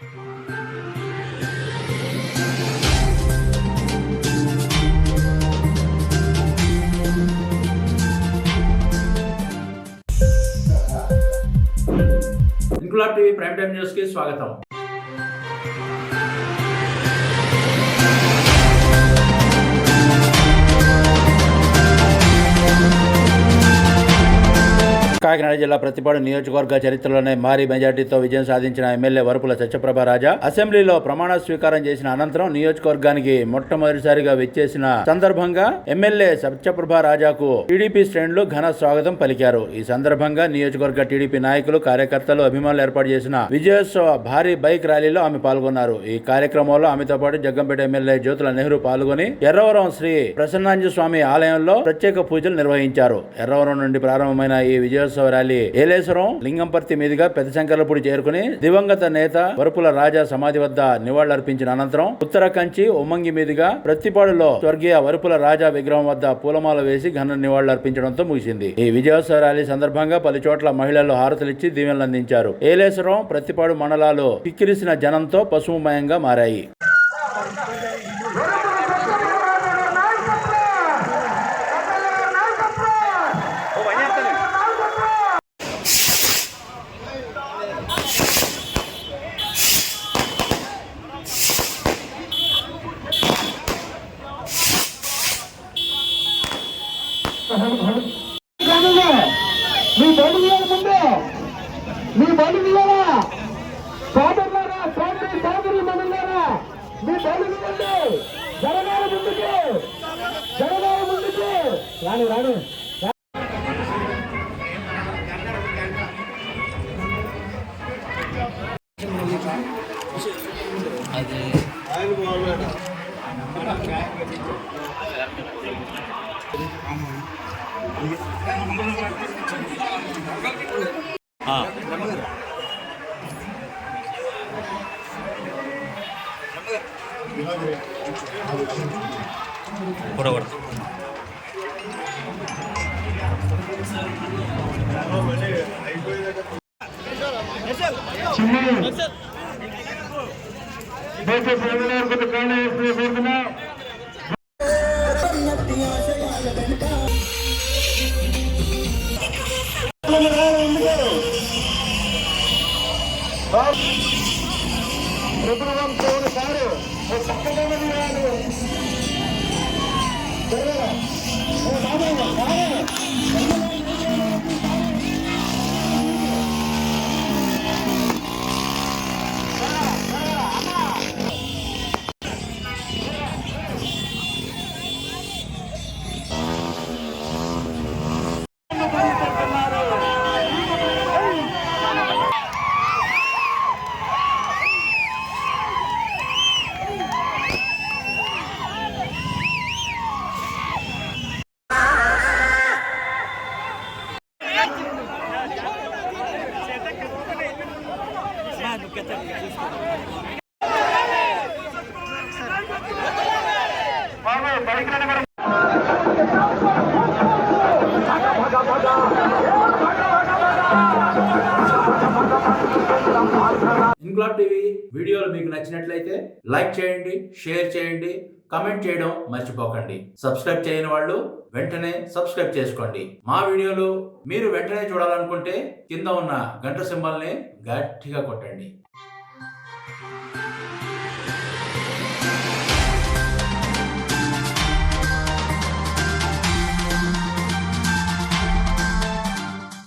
Inquilab TV prime time news కి స్వాగతం. కాకినాడ జిల్లా ప్రతిపాడు నియోజకవర్గ చరిత్రలోనే భారీ మెజార్టీతో విజయం సాధించిన ఎమ్మెల్యే వరపుల సత్యప్రభ రాజా అసెంబ్లీలో ప్రమాణ స్వీకారం చేసిన అనంతరం నియోజకవర్గానికి మొట్టమొదటిసారిగా విచ్చేసిన సందర్భంగా ఎమ్మెల్యే సత్యప్రభ రాజాకు టీడీపీ శ్రేణులు ఘన స్వాగతం పలికారు. ఈ సందర్భంగా నియోజకవర్గ టీడీపీ నాయకులు, కార్యకర్తలు, అభిమానులు ఏర్పాటు చేసిన విజయోత్సవ భారీ బైక్ ర్యాలీలో ఆమె పాల్గొన్నారు. ఈ కార్యక్రమంలో ఆమెతో పాటు జగ్గంపేట ఎమ్మెల్యే జ్యోతుల నెహ్రూ పాల్గొని ఎర్రవరం శ్రీ ప్రసన్నాంజ స్వామి ఆలయంలో ప్రత్యేక పూజలు నిర్వహించారు. ఎర్రవరం నుండి ప్రారంభమైన ఈ విజయోత్సవ ర్యాలీ ఏలేశ్వరం, లింగంపర్తి మీదుగా పెద్దశంకర్లపూడి చేరుకుని దివంగత నేత వరపుల రాజా సమాధి వద్ద నివాళులర్పించిన అనంతరం ఉత్తర కంచి, ఉమ్మంగి మీదుగా ప్రతిపాడులో స్వర్గీయ వరపుల రాజా విగ్రహం వద్ద పూలమాల వేసి ఘన నివాళులర్పించడంతో ముగిసింది. ఈ విజయోత్సవ ర్యాలీ సందర్భంగా పలు చోట్ల మహిళలు హారతులిచ్చి దీవెనలు అందించారు. ఏలేశ్వరం, ప్రతిపాడు మండలాలు కిక్కిరిసిన జనంతో పసుపుమయంగా మారాయి. మీ బలి ముందు మీ బలి సోదరులారా, సోదరి మనులారా, మీ బలి జరగాల ముందుకి రాను రాను ప్రభుత్వం తోడు కారు చక్కగా ఇంక్లాబ్ టీవీ వీడియోలు మీకు నచ్చినట్లయితే లైక్ చేయండి, షేర్ చేయండి, కమెంట్ చేయడం మర్చిపోకండి. సబ్స్క్రైబ్ చేయని వాళ్ళు వెంటనే సబ్స్క్రైబ్ చేసుకోండి. మా వీడియోలు మీరు వెంటనే చూడాలనుకుంటే కింద ఉన్న గంట సింబల్ని గట్టిగా కొట్టండి.